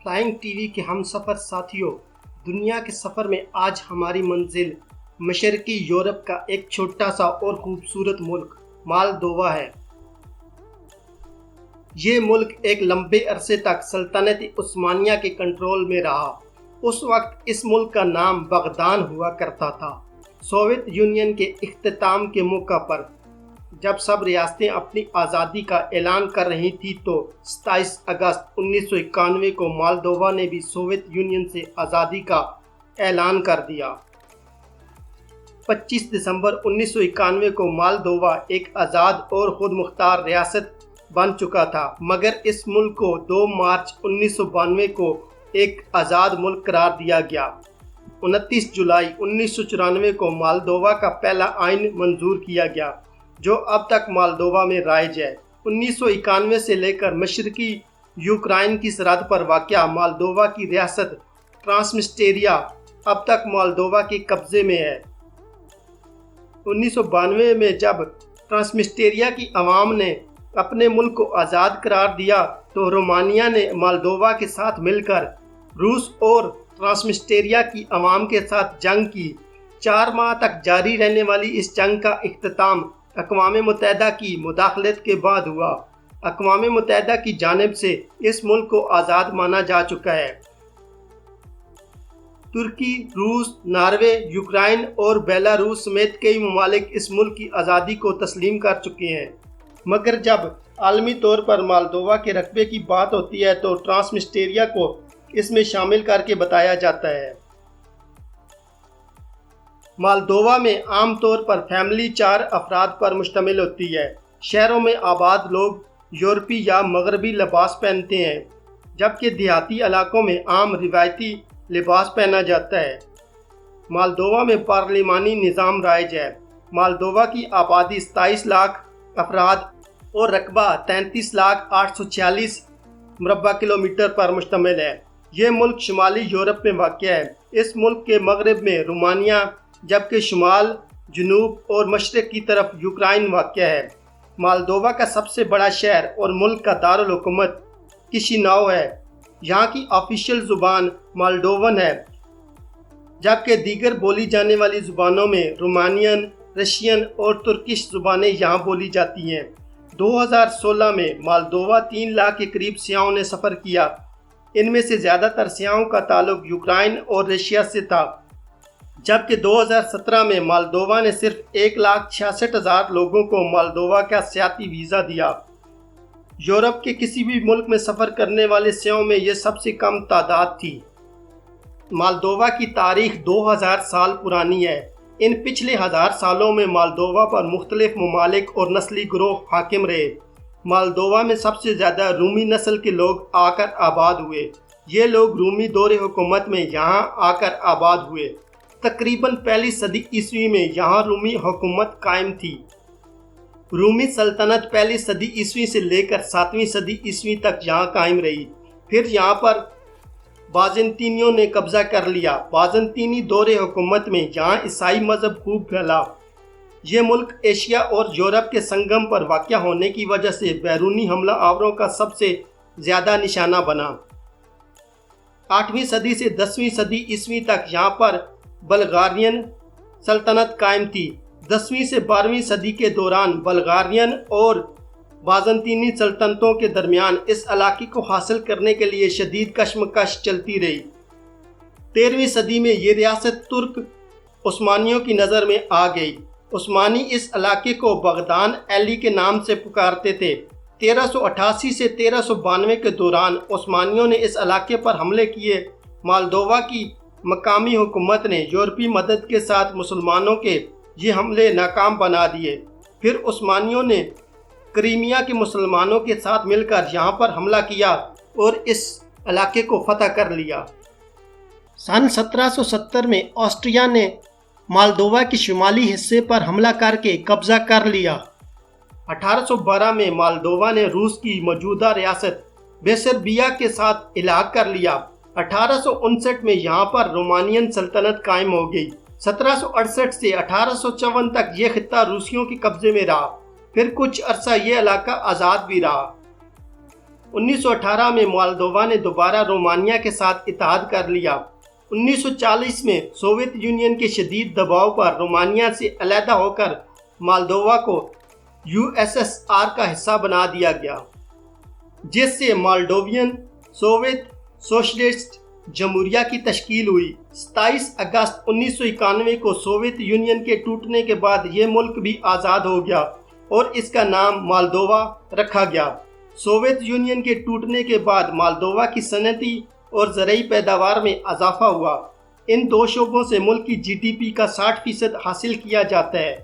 Flying T V کے ہم سفر ساتھیوں، دنیا کے سفر میں آج ہماری منزل مشرقی یورپ کا ایک چھوٹا سا اور خوبصورت ملک مالدووا ہے۔ یہ ملک ایک لمبے عرصے تک سلطنت عثمانیہ کے کنٹرول میں رہا۔ اس وقت اس ملک کا نام بغداد ہوا کرتا تھا۔ سوویت یونین کے اختتام کے موقع پر جب سب ریاستیں اپنی آزادی کا اعلان کر رہی تھیں تو 27 اگست 1991 کو مالدووا نے بھی سوویت یونین سے آزادی کا اعلان کر دیا۔ 25 دسمبر 1991 کو مالدووا ایک آزاد اور خود مختار ریاست بن چکا تھا، مگر اس ملک کو 2 مارچ 1992 کو ایک آزاد ملک قرار دیا گیا۔ 29 جولائی 1994 کو مالدووا کا پہلا آئین منظور کیا گیا، جو اب تک مالدووا میں رائج ہے۔ 1991 سے لے کر مشرقی یوکرائن کی سرحد پر واقع مالدووا کی ریاست ٹرانسنسٹریا اب تک مالدووا کے قبضے میں ہے۔ 1992 میں جب ٹرانسنسٹریا کی عوام نے اپنے ملک کو آزاد قرار دیا تو رومانیہ نے مالدووا کے ساتھ مل کر روس اور ٹرانسنسٹریا کی عوام کے ساتھ جنگ کی۔ 4 ماہ تک جاری رہنے والی اس جنگ کا اختتام اقوام متحدہ کی مداخلت کے بعد ہوا۔ اقوام متحدہ کی جانب سے اس ملک کو آزاد مانا جا چکا ہے۔ ترکی، روس، ناروے، یوکرائن اور بیلاروس سمیت کئی ممالک اس ملک کی آزادی کو تسلیم کر چکے ہیں، مگر جب عالمی طور پر مالدووا کے رقبے کی بات ہوتی ہے تو ٹرانسنسٹریا کو اس میں شامل کر کے بتایا جاتا ہے۔ مالدووا میں عام طور پر فیملی 4 افراد پر مشتمل ہوتی ہے۔ شہروں میں آباد لوگ یورپی یا مغربی لباس پہنتے ہیں، جبکہ دیہاتی علاقوں میں عام روایتی لباس پہنا جاتا ہے۔ مالدووا میں پارلیمانی نظام رائج ہے۔ مالدووا کی آبادی 27 لاکھ افراد اور رقبہ 33,846 مربع کلومیٹر پر مشتمل ہے۔ یہ ملک شمالی یورپ میں واقع ہے۔ اس ملک کے مغرب میں رومانیہ، جبکہ شمال، جنوب اور مشرق کی طرف یوکرائن واقع ہے۔ مالدووا کا سب سے بڑا شہر اور ملک کا دارالحکومت کشیناؤ ہے۔ یہاں کی آفیشیل زبان مالڈوون ہے، جبکہ دیگر بولی جانے والی زبانوں میں رومانین، رشین اور ترکش زبانیں یہاں بولی جاتی ہیں۔ 2016 میں مالدووا 3 لاکھ کے قریب سیاحوں نے سفر کیا۔ ان میں سے زیادہ تر سیاحوں کا تعلق یوکرائن اور رشیا سے تھا، جبکہ 2017 میں مالدووا نے صرف 1,66,000 لوگوں کو مالدووا کا سیاحتی ویزا دیا۔ یورپ کے کسی بھی ملک میں سفر کرنے والے سیاحوں میں یہ سب سے کم تعداد تھی۔ مالدووا کی تاریخ 2000 سال پرانی ہے۔ ان پچھلے 1000 سالوں میں مالدووا پر مختلف ممالک اور نسلی گروہ حاکم رہے۔ مالدووا میں سب سے زیادہ رومی نسل کے لوگ آ کر آباد ہوئے۔ یہ لوگ رومی دور حکومت میں یہاں آ کر آباد ہوئے۔ تقریباً پہلی صدی عیسوی میں یہاں رومی حکومت قائم تھی۔ رومی سلطنت پہلی صدی عیسوی سے لے کر 7ویں صدی عیسوی تک یہاں قائم رہی۔ پھر یہاں پر بازنطینیوں نے قبضہ کر لیا۔ بازنطینی دور حکومت میں یہاں عیسائی مذہب خوب پھیلا۔ یہ ملک ایشیا اور یورپ کے سنگم پر واقع ہونے کی وجہ سے بیرونی حملہ آوروں کا سب سے زیادہ نشانہ بنا۔ 8ویں صدی سے 10ویں صدی عیسوی تک یہاں پر بلغارین سلطنت قائم تھی۔ 10ویں سے 12ویں صدی کے دوران بلغارین اور بازنطینی سلطنتوں کے درمیان اس علاقے کو حاصل کرنے کے لیے شدید کشمکش چلتی رہی۔ 13ویں صدی میں یہ ریاست ترک عثمانیوں کی نظر میں آ گئی۔ عثمانی اس علاقے کو بغداد ایلی کے نام سے پکارتے تھے۔ 1388 سے 1392 کے دوران عثمانیوں نے اس علاقے پر حملے کیے۔ مالدووا کی مقامی حکومت نے یورپی مدد کے ساتھ مسلمانوں کے یہ حملے ناکام بنا دیے۔ پھر عثمانیوں نے کریمیا کے مسلمانوں کے ساتھ مل کر یہاں پر حملہ کیا اور اس علاقے کو فتح کر لیا۔ سن 1770 میں آسٹریا نے مالدووا کے شمالی حصے پر حملہ کر کے قبضہ کر لیا۔ 1812 میں مالدووا نے روس کی موجودہ ریاست بیسربیا کے ساتھ الحاق کر لیا۔ 1859 میں یہاں پر رومانین سلطنت قائم ہو گئی۔ 1768 سے 1854 تک یہ خطہ روسیوں کے قبضے میں رہا۔ پھر کچھ عرصہ یہ علاقہ آزاد بھی رہا۔ 1918 میں مالدووا نے دوبارہ رومانیہ کے ساتھ اتحاد کر لیا۔ 1940 میں سوویت یونین کے شدید دباؤ پر رومانیہ سے علیحدہ ہو کر مالدووا کو USSR کا حصہ بنا دیا گیا، جس سے مالڈووین سوویت سوشلسٹ جمہوریہ کی تشکیل ہوئی۔ 27 اگست 1991 کو سوویت یونین کے ٹوٹنے کے بعد یہ ملک بھی آزاد ہو گیا اور اس کا نام مالدووا رکھا گیا۔ سوویت یونین کے ٹوٹنے کے بعد مالدووا کی صنعتی اور زرعی پیداوار میں اضافہ ہوا۔ ان دو شعبوں سے ملک کی GDP کا 60% حاصل کیا جاتا ہے۔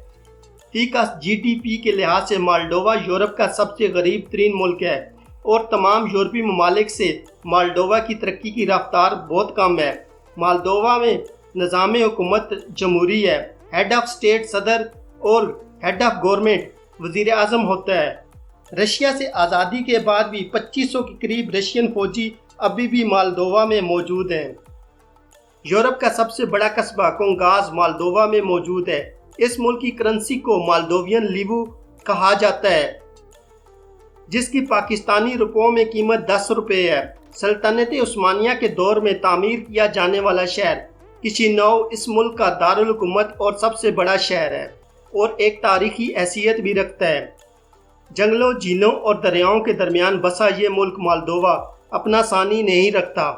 فی کس GDP کے لحاظ سے مالدووا یورپ کا سب سے غریب ترین ملک ہے اور تمام یورپی ممالک سے مالدووا کی ترقی کی رفتار بہت کم ہے۔ مالدووا میں نظام حکومت جمہوری ہے۔ ہیڈ آف اسٹیٹ صدر اور ہیڈ آف گورنمنٹ وزیر اعظم ہوتا ہے۔ رشیا سے آزادی کے بعد بھی 2500 کے قریب رشین فوجی ابھی بھی مالدووا میں موجود ہیں۔ یورپ کا سب سے بڑا قصبہ کونگاز مالدووا میں موجود ہے۔ اس ملک کی کرنسی کو مالدووین لیوو کہا جاتا ہے، جس کی پاکستانی روپوں میں قیمت 10 روپے ہے۔ سلطنت عثمانیہ کے دور میں تعمیر کیا جانے والا شہر کشینو اس ملک کا دارالحکومت اور سب سے بڑا شہر ہے اور ایک تاریخی حیثیت بھی رکھتا ہے۔ جنگلوں، جھیلوں اور دریاؤں کے درمیان بسا یہ ملک مالدووا اپنا ثانی نہیں رکھتا۔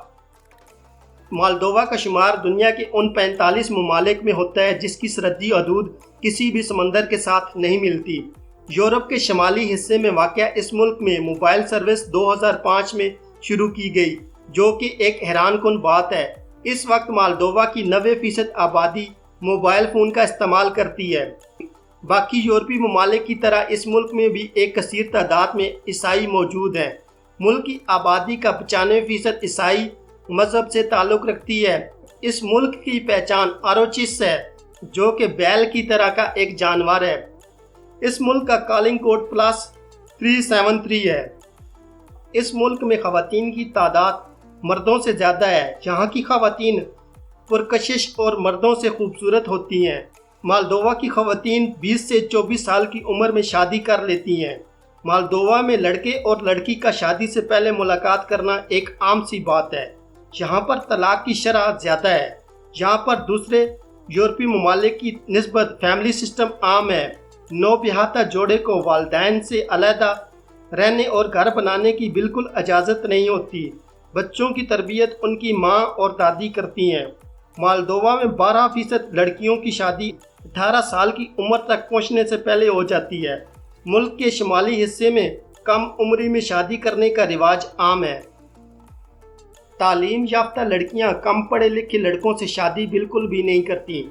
مالدووا کا شمار دنیا کے ان 45 ممالک میں ہوتا ہے جس کی سرحدی حدود کسی بھی سمندر کے ساتھ نہیں ملتی۔ یورپ کے شمالی حصے میں واقع اس ملک میں موبائل سروس 2005 میں شروع کی گئی، جو کہ ایک حیران کن بات ہے۔ اس وقت مالدووا کی 90% آبادی موبائل فون کا استعمال کرتی ہے۔ باقی یورپی ممالک کی طرح اس ملک میں بھی ایک کثیر تعداد میں عیسائی موجود ہیں۔ ملک کی آبادی کا 95% عیسائی مذہب سے تعلق رکھتی ہے۔ اس ملک کی پہچان آروچس ہے، جو کہ بیل کی طرح کا ایک جانور ہے۔ اس ملک کا کالنگ کوڈ +373 ہے۔ اس ملک میں خواتین کی تعداد مردوں سے زیادہ ہے۔ یہاں کی خواتین پرکشش اور مردوں سے خوبصورت ہوتی ہیں۔ مالدووا کی خواتین 20 سے 24 سال کی عمر میں شادی کر لیتی ہیں۔ مالدووا میں لڑکے اور لڑکی کا شادی سے پہلے ملاقات کرنا ایک عام سی بات ہے۔ یہاں پر طلاق کی شرح زیادہ ہے۔ یہاں پر دوسرے یورپی ممالک کی نسبت فیملی سسٹم عام ہے۔ نوبیاہتا جوڑے کو والدین سے علیحدہ رہنے اور گھر بنانے کی بالکل اجازت نہیں ہوتی۔ بچوں کی تربیت ان کی ماں اور دادی کرتی ہیں۔ مالدووا میں 12% لڑکیوں کی شادی 18 سال کی عمر تک پہنچنے سے پہلے ہو جاتی ہے۔ ملک کے شمالی حصے میں کم عمری میں شادی کرنے کا رواج عام ہے۔ تعلیم یافتہ لڑکیاں کم پڑھے لکھے لڑکوں سے شادی بالکل بھی نہیں کرتی۔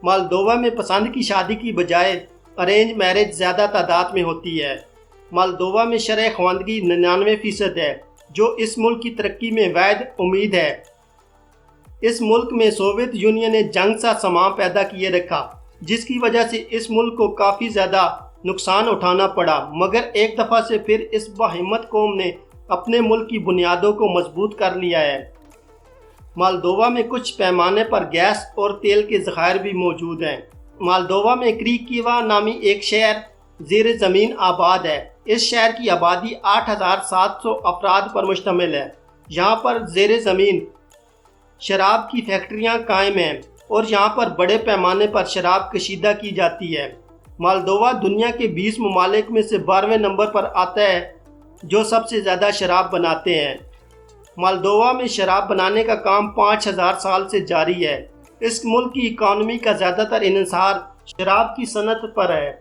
مالدووا میں پسند کی شادی کی بجائے ارینج میرج زیادہ تعداد میں ہوتی ہے۔ مالدووا میں شرح خواندگی 99% ہے، جو اس ملک کی ترقی میں واحد امید ہے۔ اس ملک میں سوویت یونین نے جنگ سا سامان پیدا کیے رکھا، جس کی وجہ سے اس ملک کو کافی زیادہ نقصان اٹھانا پڑا، مگر ایک دفعہ سے پھر اس باہمت قوم نے اپنے ملک کی بنیادوں کو مضبوط کر لیا ہے۔ مالدووا میں کچھ پیمانے پر گیس اور تیل کے ذخائر بھی موجود ہیں۔ مالدووا میں کریکیوا نامی ایک شہر زیر زمین آباد ہے۔ اس شہر کی آبادی 8700 افراد پر مشتمل ہے۔ یہاں پر زیر زمین شراب کی فیکٹریاں قائم ہیں اور یہاں پر بڑے پیمانے پر شراب کشیدہ کی جاتی ہے۔ مالدووا دنیا کے 20 ممالک میں سے 12ویں نمبر پر آتا ہے جو سب سے زیادہ شراب بناتے ہیں۔ مالدووا میں شراب بنانے کا کام 5000 سال سے جاری ہے۔ اس ملک کی اکانومی کا زیادہ تر انحصار شراب کی صنعت پر ہے۔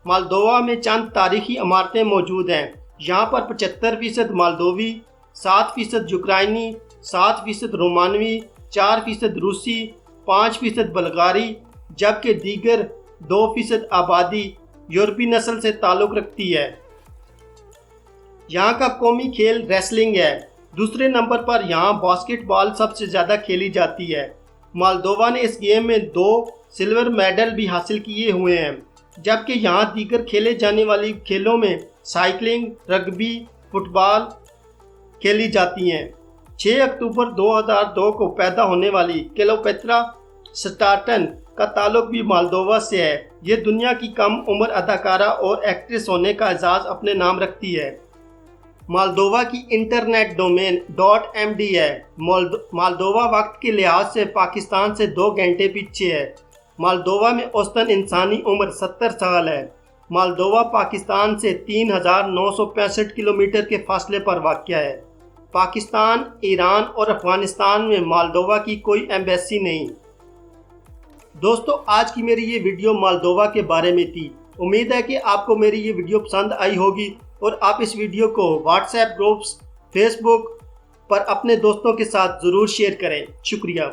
مالدووا میں چند تاریخی عمارتیں موجود ہیں۔ یہاں پر 75% مالدووی، 7% یوکرائنی، 7% رومانوی، 4% روسی، 5% بلغاری، جبکہ دیگر 2% آبادی یورپی نسل سے تعلق رکھتی ہے۔ یہاں کا قومی کھیل ریسلنگ ہے۔ دوسرے نمبر پر یہاں باسکٹ بال سب سے زیادہ کھیلی جاتی ہے۔ مالدووا نے اس گیم میں 2 سلور میڈل بھی حاصل کیے ہوئے ہیں، جبکہ یہاں دیگر کھیلے جانے والی کھیلوں میں سائیکلنگ، رگبی، فٹ بال کھیلی جاتی ہیں۔ 6 اکتوبر 2002 کو پیدا ہونے والی کلیوپیٹرا سٹارٹن کا تعلق بھی مالدووا سے ہے۔ یہ دنیا کی کم عمر اداکارہ اور ایکٹریس ہونے کا اعزاز اپنے نام رکھتی ہے۔ مالدووا کی انٹرنیٹ ڈومین .md ہے۔ مالدووا وقت کے لحاظ سے پاکستان سے 2 گھنٹے پیچھے ہے۔ مالدووا میں اوسطاً انسانی عمر 70 سال ہے۔ مالدووا پاکستان سے 3965 کلومیٹر کے فاصلے پر واقع ہے۔ پاکستان، ایران اور افغانستان میں مالدووا کی کوئی ایمبیسی نہیں۔ دوستو، آج کی میری یہ ویڈیو مالدووا کے بارے میں تھی۔ امید ہے کہ آپ کو میری یہ ویڈیو پسند آئی ہوگی اور آپ اس ویڈیو کو واٹس ایپ گروپس، فیس بک پر اپنے دوستوں کے ساتھ ضرور شیئر کریں۔ شکریہ۔